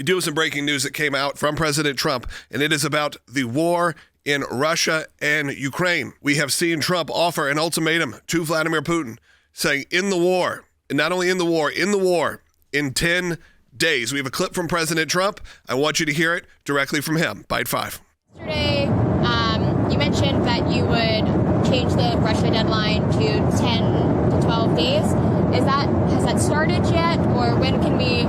We do have some breaking news that came out from President Trump, and it is about the war in Russia and Ukraine. We have seen Trump offer an ultimatum to Vladimir Putin, saying in the war, and not only in the war, in 10 days. We have a clip from President Trump. I want you to hear it directly from him. Bite 5. Yesterday, you mentioned that you would change the Russia deadline to 10 to 12 days. Has that started yet, or when can we,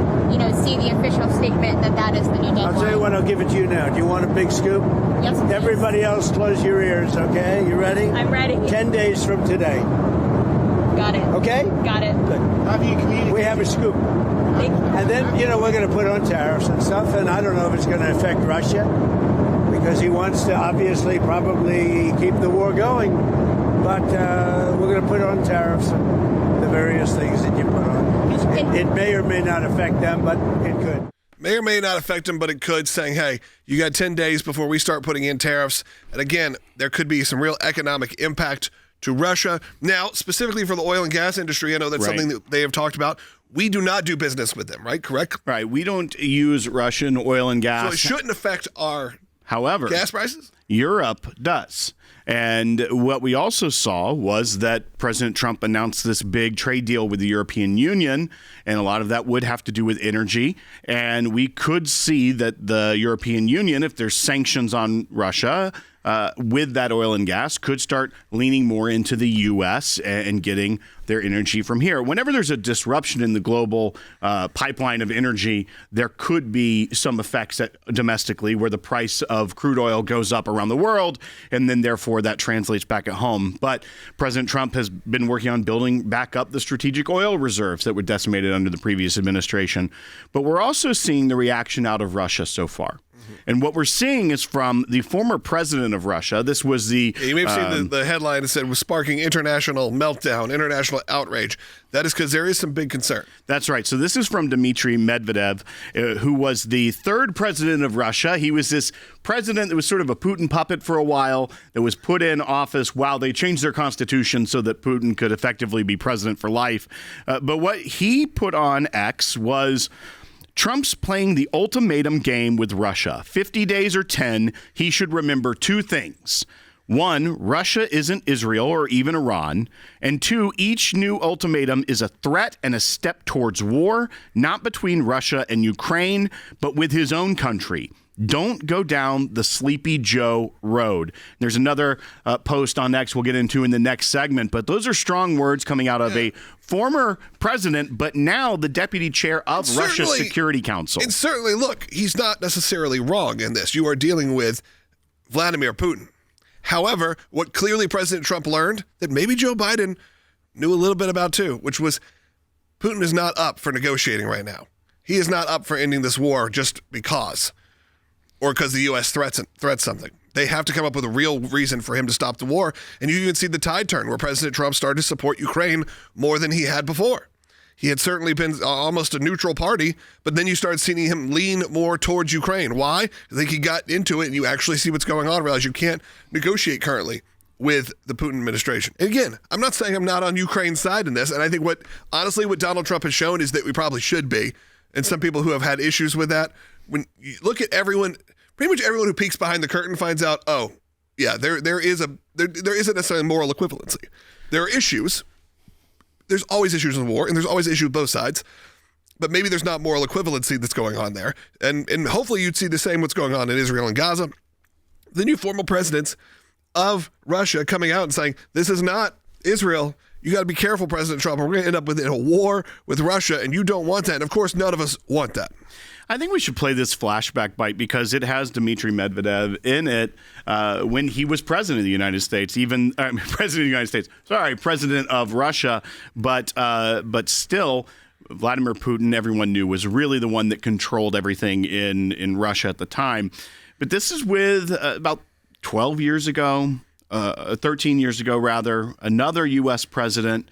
see the official statement that is the new deadline? I'll tell you what. I'll give it to you now. Do you want a big scoop? Yes. Please. Everybody else, close your ears. Okay, you ready? I'm ready. 10 days from today. Got it. Okay. Got it. Good. How do you communicate? We have a scoop. And then, we're going to put on tariffs and stuff, and I don't know if it's going to affect Russia, because he wants to obviously probably keep the war going. But we're going to put on tariffs and the various things that you put on. It may or may not affect them, but it could. May or may not affect them, but it could, saying, hey, you got 10 days before we start putting in tariffs. And again, there could be some real economic impact to Russia. Now, specifically for the oil and gas industry, I know that's something that they have talked about. We do not do business with them, right? Correct? Right. We don't use Russian oil and gas. So it shouldn't affect our However, gas prices? Europe does. And what we also saw was that President Trump announced this big trade deal with the European Union, and a lot of that would have to do with energy. And we could see that the European Union, if there's sanctions on Russia with that oil and gas, could start leaning more into the U.S. and getting their energy from here. Whenever there's a disruption in the global pipeline of energy, there could be some effects domestically where the price of crude oil goes up around the world, and then therefore that translates back at home. But President Trump has been working on building back up the strategic oil reserves that were decimated under the previous administration. But we're also seeing the reaction out of Russia so far. And what we're seeing is from the former president of Russia. This was the... You may have seen the headline that said, was sparking international meltdown, international outrage. That is because there is some big concern. That's right. So this is from Dmitry Medvedev, who was the third president of Russia. He was this president that was sort of a Putin puppet for a while, that was put in office while they changed their constitution so that Putin could effectively be president for life. But what he put on X was... Trump's playing the ultimatum game with Russia. 50 days or 10, he should remember two things. One, Russia isn't Israel or even Iran. And two, each new ultimatum is a threat and a step towards war, not between Russia and Ukraine, but with his own country. Don't go down the Sleepy Joe road. There's another post on X we'll get into in the next segment, but those are strong words coming out of a former president, but now the deputy chair of Russia's Security Council. And certainly, look, he's not necessarily wrong in this. You are dealing with Vladimir Putin. However, what clearly President Trump learned that maybe Joe Biden knew a little bit about too, which was Putin is not up for negotiating right now. He is not up for ending this war just because. Or because the U.S. threats something. They have to come up with a real reason for him to stop the war. And you even see the tide turn where President Trump started to support Ukraine more than he had before. He had certainly been almost a neutral party, but then you start seeing him lean more towards Ukraine. Why? I think he got into it and you actually see what's going on, realize you can't negotiate currently with the Putin administration. And again, I'm not saying I'm not on Ukraine's side in this. And I think what Donald Trump has shown is that we probably should be. And some people who have had issues with that, when you look at everyone, pretty much everyone who peeks behind the curtain finds out, oh, yeah, there isn't necessarily moral equivalency. There are issues. There's always issues in war, and there's always issues with both sides. But maybe there's not moral equivalency that's going on there. And hopefully you'd see the same what's going on in Israel and Gaza. The new former presidents of Russia coming out and saying, this is not Israel. You got to be careful, President Trump. We're going to end up in a war with Russia, and you don't want that. And of course, none of us want that. I think we should play this flashback bite because it has Dmitry Medvedev in it when he was president of the United States, president of Russia, but still, Vladimir Putin, everyone knew, was really the one that controlled everything in Russia at the time. But this is with about 12 years ago, 13 years ago, rather, another U.S. president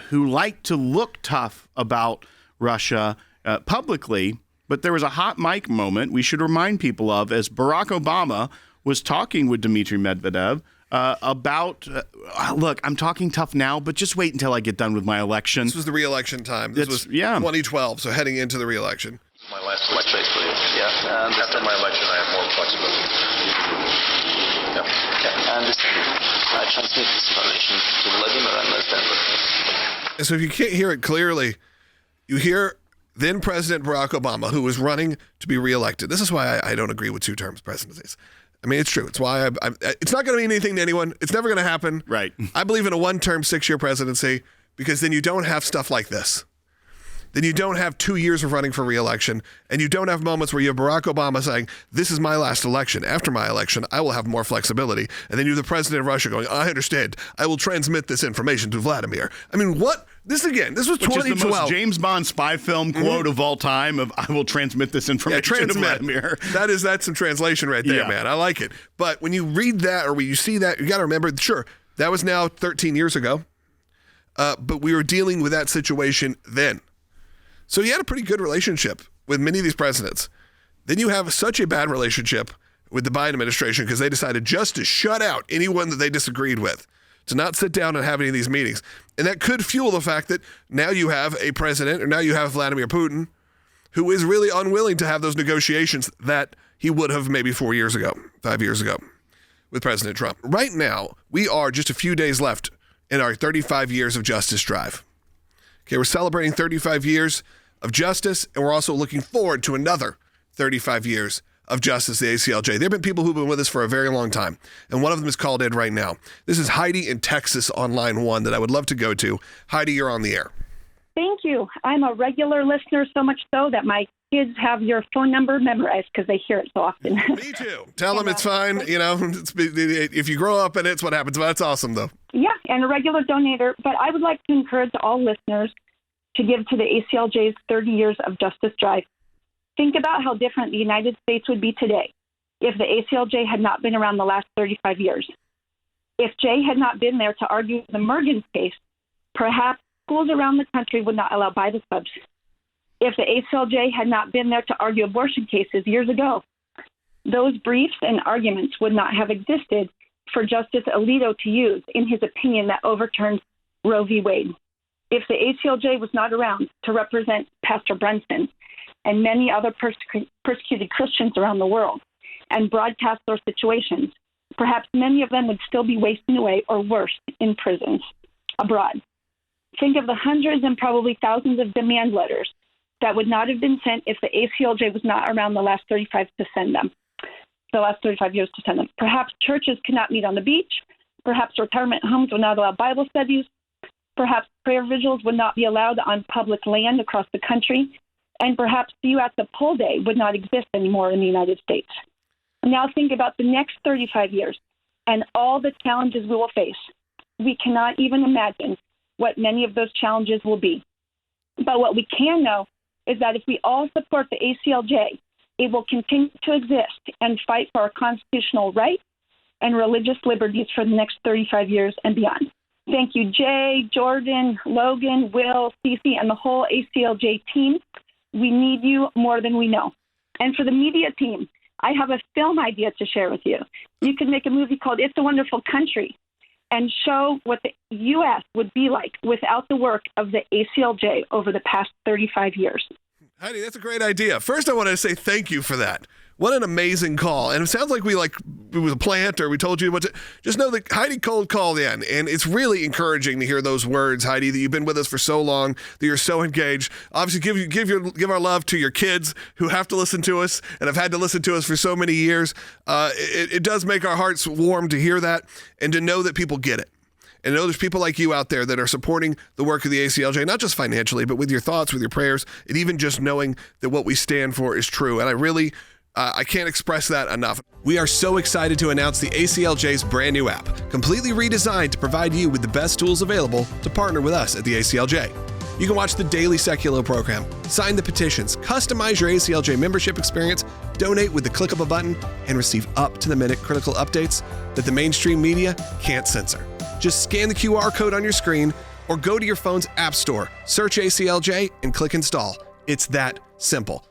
who liked to look tough about Russia publicly. But there was a hot mic moment we should remind people of as Barack Obama was talking with Dmitry Medvedev about, look, I'm talking tough now, but just wait until I get done with my election. This was the re-election time. This was 2012, so heading into the re-election. My last election. Yeah. After my election, I have more flexibility. Yeah. I understand. I transmit this information to Vladimir and Stanford. And so if you can't hear it clearly, you hear then President Barack Obama, who was running to be reelected. This is why I don't agree with two-term presidencies. I mean, it's true. It's why it's not going to mean anything to anyone. It's never going to happen. Right. I believe in a one-term, 6-year presidency because then you don't have stuff like this. Then you don't have 2 years of running for reelection, and you don't have moments where you have Barack Obama saying, this is my last election. After my election, I will have more flexibility. And then you have the president of Russia going, I understand. I will transmit this information to Vladimir. I mean, what? This was 2012. Which is the most James Bond spy film quote of all time of, I will transmit this information to Vladimir. That's some translation right there, man. I like it. But when you read that or when you see that, you got to remember, sure, that was now 13 years ago. But we were dealing with that situation then. So you had a pretty good relationship with many of these presidents. Then you have such a bad relationship with the Biden administration because they decided just to shut out anyone that they disagreed with, to not sit down and have any of these meetings. And that could fuel the fact that now you have a president, or now you have Vladimir Putin, who is really unwilling to have those negotiations that he would have maybe 5 years ago with President Trump. Right now, we are just a few days left in our 35 years of justice drive. Okay, we're celebrating 35 years of justice, and we're also looking forward to another 35 years of justice, the ACLJ. There have been people who've been with us for a very long time, and one of them is called in right now. This is Heidi in Texas on line 1 that I would love to go to. Heidi, you're on the air. Thank you. I'm a regular listener, so much so that my kids have your phone number memorized because they hear it so often. Me too. Tell them it's fine. You know, if you grow up in it's what happens. But that's awesome, though. Yeah, and a regular donator. But I would like to encourage all listeners to give to the ACLJ's 30 years of justice drive. Think about how different the United States would be today if the ACLJ had not been around the last 35 years. If Jay had not been there to argue the Mergens case, perhaps schools around the country would not allow Bible clubs. If the ACLJ had not been there to argue abortion cases years ago, those briefs and arguments would not have existed for Justice Alito to use in his opinion that overturned Roe v. Wade. If the ACLJ was not around to represent Pastor Brunson and many other persecuted Christians around the world and broadcast their situations, perhaps many of them would still be wasting away or worse in prisons abroad. Think of the hundreds and probably thousands of demand letters that would not have been sent if the ACLJ was not around the last 35 years to send them. Perhaps churches could not meet on the beach. Perhaps retirement homes would not allow Bible studies. Perhaps prayer vigils would not be allowed on public land across the country. And perhaps see you at the poll day would not exist anymore in the United States. Now think about the next 35 years and all the challenges we will face. We cannot even imagine what many of those challenges will be. But what we can know is that if we all support the ACLJ, it will continue to exist and fight for our constitutional rights and religious liberties for the next 35 years and beyond. Thank you, Jay, Jordan, Logan, Will, Cece, and the whole ACLJ team. We need you more than we know. And for the media team, I have a film idea to share with you. You can make a movie called It's a Wonderful Country and show what the U.S. would be like without the work of the ACLJ over the past 35 years. Heidi, that's a great idea. First, I want to say thank you for that. What an amazing call. And it sounds like it was a plant or we told you what to, just know that Heidi cold called in. And it's really encouraging to hear those words, Heidi, that you've been with us for so long, that you're so engaged. Obviously, give our love to your kids who have to listen to us and have had to listen to us for so many years. It does make our hearts warm to hear that and to know that people get it. And know there's people like you out there that are supporting the work of the ACLJ, not just financially, but with your thoughts, with your prayers, and even just knowing that what we stand for is true. And I can't express that enough. We are so excited to announce the ACLJ's brand new app, completely redesigned to provide you with the best tools available to partner with us at the ACLJ. You can watch the daily Secular program, sign the petitions, customize your ACLJ membership experience, donate with the click of a button, and receive up-to-the-minute critical updates that the mainstream media can't censor. Just scan the QR code on your screen or go to your phone's app store, search ACLJ, and click install. It's that simple.